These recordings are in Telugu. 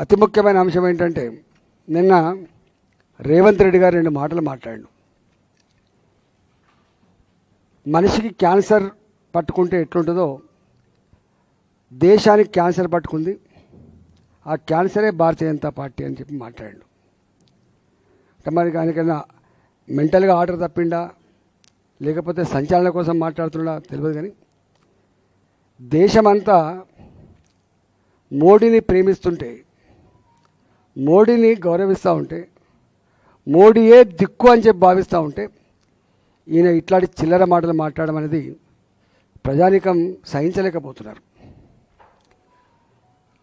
అతి ముఖ్యమైన అంశం ఏంటంటే నిన్న రేవంత్ రెడ్డి గారు 2 మాటలు మాట్లాడాడు. మనిషికి క్యాన్సర్ పట్టుకుంటే ఎట్లుంటుందో దేశానికి క్యాన్సర్ పట్టుకుంది, ఆ క్యాన్సరే భారతీయ జనతా పార్టీ అని చెప్పి మాట్లాడాడు. మరి ఆయనకైనా మెంటల్గా ఆర్డర్ తప్పిండా లేకపోతే సంచలన కోసం మాట్లాడుతున్నా తెలియదు, కానీ దేశమంతా మోడీని ప్రేమిస్తుంటే, మోడీని గౌరవిస్తూ ఉంటే, మోడీయే దిక్కు అని చెప్పి భావిస్తూ ఉంటే ఈయన ఇట్లాంటి చిల్లర మాటలు మాట్లాడడం అనేది ప్రజానీకం సహించలేకపోతున్నారు.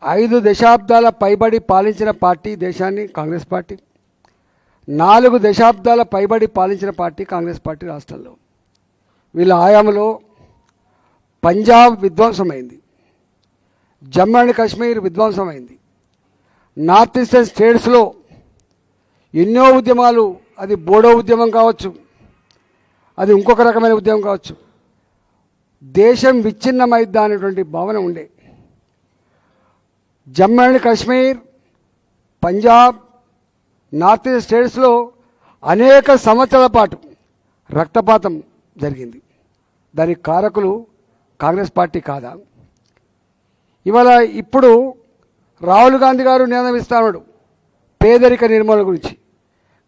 5 దశాబ్దాల పైబడి పాలించిన పార్టీ దేశాన్ని కాంగ్రెస్ పార్టీ, 4 దశాబ్దాల పైబడి పాలించిన పార్టీ కాంగ్రెస్ పార్టీ రాష్ట్రంలో. వీళ్ళ ఆయామలో పంజాబ్ విధ్వంసమైంది, జమ్మూ అండ్ కాశ్మీర్ విధ్వంసమైంది, నార్త్ ఈస్టర్న్ స్టేట్స్లో ఎన్నో ఉద్యమాలు, అది బోడో ఉద్యమం కావచ్చు, అది ఇంకొక రకమైన ఉద్యమం కావచ్చు, దేశం విచ్ఛిన్నమైద్దా అనేటువంటి భావన ఉండే. Jammu and Kashmir, Punjab, north east స్టేట్స్లో అనేక సంవత్సరాల పాటు రక్తపాతం జరిగింది. దానికి కారకులు కాంగ్రెస్ పార్టీ కాదా? ఇవాళ ఇప్పుడు రాహుల్ గాంధీ గారు నినాదం ఇస్తున్నాడు పేదరిక నిర్మూలన గురించి.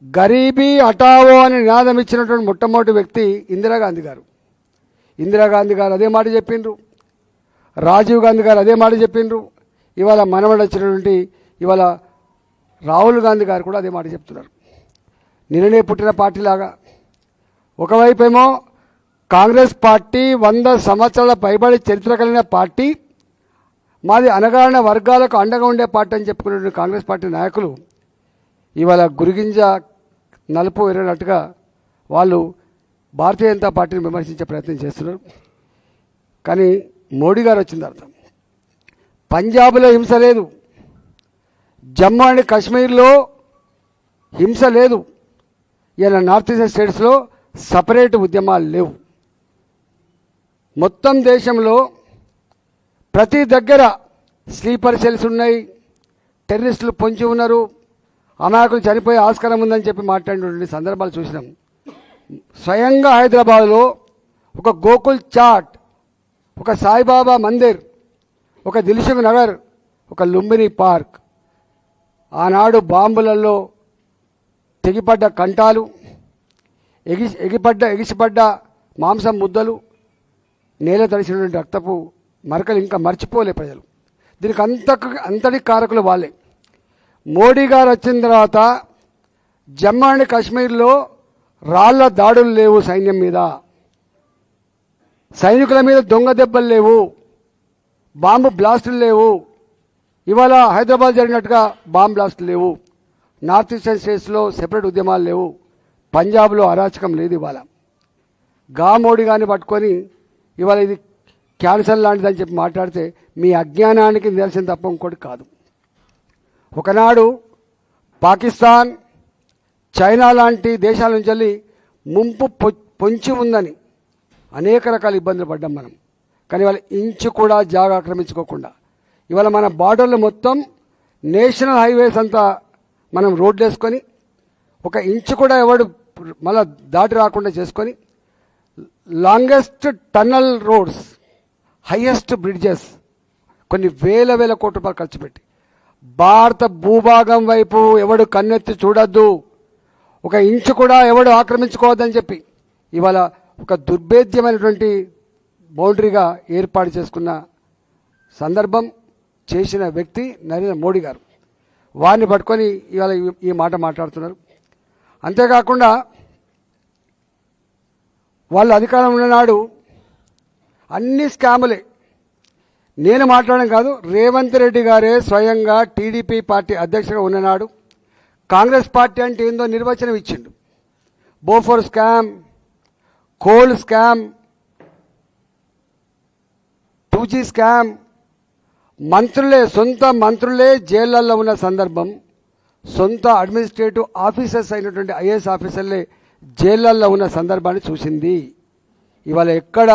గరీబీ హటావో అని నినాదం ఇచ్చినటువంటి మొట్టమొదటి వ్యక్తి ఇందిరాగాంధీ గారు. ఇందిరాగాంధీ గారు అదే మాట చెప్పిండ్రు, రాజీవ్ గాంధీ గారు అదే మాట చెప్పిండ్రు. ఇవాళ మనవడు వచ్చినటువంటి ఇవాళ రాహుల్ గాంధీ గారు కూడా అదే మాట చెప్తున్నారు. నిన్ననే పుట్టిన పార్టీలాగా ఒకవైపేమో కాంగ్రెస్ పార్టీ 100 సంవత్సరాల పైబడి చరిత్ర కలిగిన పార్టీ, మాది అనగారిన వర్గాలకు అండగా ఉండే పార్టీ అని చెప్పుకున్నటువంటి కాంగ్రెస్ పార్టీ నాయకులు ఇవాళ గురిగింజ నలుపు ఎరనట్టుగా వాళ్ళు భారతీయ జనతా పార్టీని విమర్శించే ప్రయత్నం చేస్తున్నారు. కానీ మోడీ గారు వచ్చిన తర్వాత పంజాబ్లో హింస లేదు, జమ్మూ అండ్ కాశ్మీర్లో హింస లేదు, ఇలా నార్త్ ఈస్ట్ స్టేట్స్లో సపరేట్ ఉద్యమాలు లేవు. మొత్తం దేశంలో ప్రతి దగ్గర స్లీపర్ సెల్స్ ఉన్నాయి, టెర్రరిస్టులు పొంచి ఉన్నారు, అమాయకులు చనిపోయే ఆస్కారం ఉందని చెప్పి మాట్లాడినటువంటి సందర్భాలు చూసినాం. స్వయంగా హైదరాబాద్లో ఒక గోకుల్ చాట్, ఒక సాయిబాబా మందిర్, ఒక దిల్సుఖ్ నగర్, ఒక లుంబిని పార్క్ ఆనాడు బాంబులలో తెగిపడ్డ కంఠాలు, ఎగిసిపడ్డ మాంసం ముద్దలు, నేల తడిసినటువంటి రక్తపు మరకలు ఇంకా మర్చిపోలే ప్రజలు. దీనికి అంతటి కారకులు వాళ్ళే. మోడీ గారు వచ్చిన తర్వాత జమ్మూ అండ్ కాశ్మీర్లో రాళ్ల దాడులు లేవు, సైన్యం మీద, సైనికుల మీద దొంగ దెబ్బలు లేవు, బాంబు బ్లాస్టులు లేవు. ఇవాళ హైదరాబాద్ జరిగినట్టుగా బాంబు బ్లాస్టులు లేవు. నార్త్ ఈస్టర్న్ స్టేట్స్లో సెపరేట్ ఉద్యమాలు లేవు. పంజాబ్లో అరాచకం లేదు. ఇవాళ మోడీ గారిని పట్టుకొని ఇవాళ ఇది క్యాన్సర్ లాంటిదని చెప్పి మాట్లాడితే మీ అజ్ఞానానికి నిదర్శనం తప్ప ఇంకోటి కాదు. ఒకనాడు పాకిస్తాన్, చైనా లాంటి దేశాల నుంచి వెళ్ళి ముంపు పొంచి ఉందని అనేక రకాల ఇబ్బందులు పడ్డాం మనం. కానీ ఇవాళ ఇంచు కూడా జాగా ఆక్రమించుకోకుండా ఇవాళ మన బార్డర్లు మొత్తం నేషనల్ హైవేస్ అంతా మనం రోడ్లు వేసుకొని ఒక ఇంచు కూడా ఎవడు మళ్ళా దాటి రాకుండా చేసుకొని longest tunnel roads, highest bridges, కొన్ని వేల కోట్ల రూపాయలు ఖర్చు పెట్టి భారత భూభాగం వైపు ఎవడు కన్నెత్తి చూడొద్దు, ఒక ఇంచు కూడా ఎవడు ఆక్రమించుకోవద్దని చెప్పి ఇవాళ ఒక దుర్భేద్యమైనటువంటి బౌండరీగా ఏర్పాటు చేసుకున్న సందర్భం చేసిన వ్యక్తి నరేంద్ర మోడీ గారు. వారిని పట్టుకొని ఇవాళ ఈ మాట మాట్లాడుతున్నారు. అంతేకాకుండా వాళ్ళు అధికారం ఉన్ననాడు అన్ని స్కాములే. నేను మాట్లాడడం కాదు, రేవంత్ రెడ్డి గారే స్వయంగా టీడీపీ పార్టీ అధ్యక్షుడిగా ఉన్ననాడు కాంగ్రెస్ పార్టీ అంటే ఏందో నిర్వచనం ఇచ్చిండు. Bofors scam, coal scam, 2G scam, మంత్రులే, సొంత మంత్రులే జైళ్లలో ఉన్న సందర్భం, సొంత అడ్మినిస్ట్రేటివ్ ఆఫీసర్స్ అయినటువంటి ఐఏఎస్ ఆఫీసర్లే జైళ్లలో ఉన్న సందర్భాన్ని చూసింది. ఇవాళ ఎక్కడ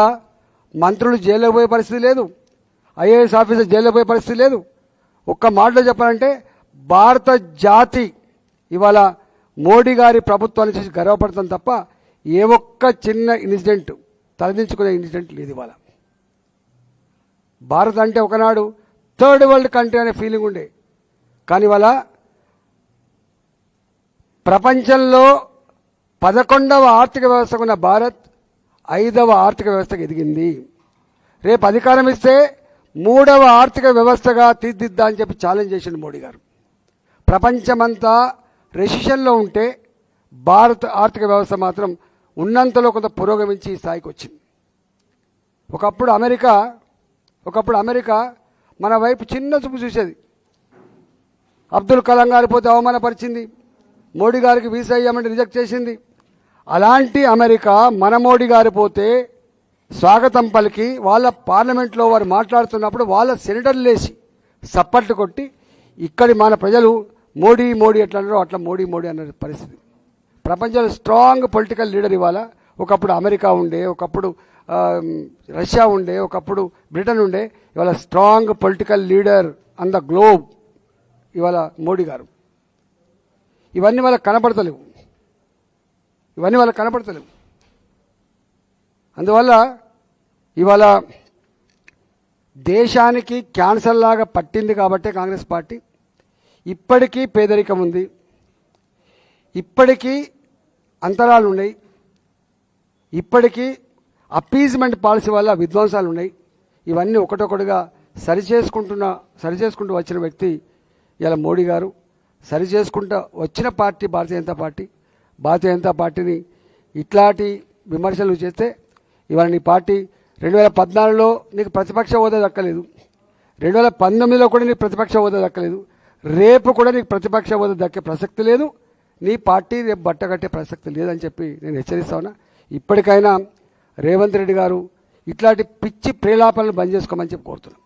మంత్రులు జైల్లో పోయే పరిస్థితి లేదు, ఐఏఎస్ ఆఫీసర్ జైల్లో పోయే పరిస్థితి లేదు. ఒక్క మాటలో చెప్పాలంటే భారత జాతి ఇవాళ మోడీ గారి ప్రభుత్వాన్ని చూసి గర్వపడుతుంది తప్ప ఏ ఒక్క చిన్న ఇన్సిడెంట్ తలదించుకునే ఇన్సిడెంట్ లేదు. ఇవాళ భారత్ అంటే ఒకనాడు థర్డ్ వరల్డ్ కంట్రీ అనే ఫీలింగ్ ఉండే, కానీ ఇవాళ ప్రపంచంలో 11వ ఆర్థిక వ్యవస్థకు ఉన్న భారత్ 5వ ఆర్థిక వ్యవస్థకు ఎదిగింది. రేపు అధికారం ఇస్తే 3వ ఆర్థిక వ్యవస్థగా తీర్చిదిద్దా అని చెప్పి ఛాలెంజ్ చేసిండు మోడీ గారు. ప్రపంచమంతా రెసిషన్లో ఉంటే భారత ఆర్థిక వ్యవస్థ మాత్రం ఉన్నంతలో కొంత పురోగమించి ఈ స్థాయికి వచ్చింది. ఒకప్పుడు అమెరికా మన వైపు చిన్న చూపు చూసేది. అబ్దుల్ కలాం గారి పోతే అవమానపరిచింది, మోడీ గారికి వీసా ఇవ్వమంటే రిజెక్ట్ చేసింది. అలాంటి అమెరికా మన మోడీ గారి పోతే స్వాగతం పలికి వాళ్ళ పార్లమెంట్లో వారు మాట్లాడుతున్నప్పుడు వాళ్ళ సెనేటర్లు లేచి సప్పట్లు కొట్టి ఇక్కడి మన ప్రజలు మోడీ మోడీ ఎట్లా అన్నారో అట్లా మోడీ మోడీ అన్న పరిస్థితి. ప్రపంచంలో స్ట్రాంగ్ పొలిటికల్ లీడర్ ఇవాళ. ఒకప్పుడు అమెరికా ఉండే, ఒకప్పుడు రష్యా ఉండే, ఒకప్పుడు బ్రిటన్ ఉండే. ఇవాళ strong political leader on the globe ఇవాళ మోడీ గారు. ఇవన్నీ వాళ్ళకి కనపడతలేవు. అందువల్ల ఇవాళ దేశానికి క్యాన్సర్ లాగా పట్టింది కాబట్టే కాంగ్రెస్ పార్టీ ఇప్పటికీ పేదరికం ఉంది, ఇప్పటికీ అంతరాలు ఉన్నాయి, ఇప్పటికీ అప్పీజ్మెంట్ పాలసీ వల్ల విధ్వంసాలు ఉన్నాయి. ఇవన్నీ ఒకటొకటిగా సరిచేసుకుంటూ వచ్చిన వ్యక్తి ఇలా మోడీ గారు. సరిచేసుకుంటూ వచ్చిన పార్టీ భారతీయ జనతా పార్టీని ఇట్లాంటి విమర్శలు చేస్తే ఇవాళ నీ పార్టీ 2014లో నీకు ప్రతిపక్ష హోదా దక్కలేదు, 2019లో కూడా నీకు ప్రతిపక్ష హోదా దక్కలేదు, రేపు కూడా నీకు ప్రతిపక్ష హోదా దక్కే ప్రసక్తి లేదు, నీ పార్టీ రేపు బట్టగట్టే ప్రసక్తి లేదని చెప్పి నేను హెచ్చరిస్తా ఉన్నా. ఇప్పటికైనా రేవంత్ రెడ్డి గారు ఇట్లాంటి పిచ్చి ప్రేలాపనలు బంద్ చేసుకోమని చెప్పి కోరుతున్నాను.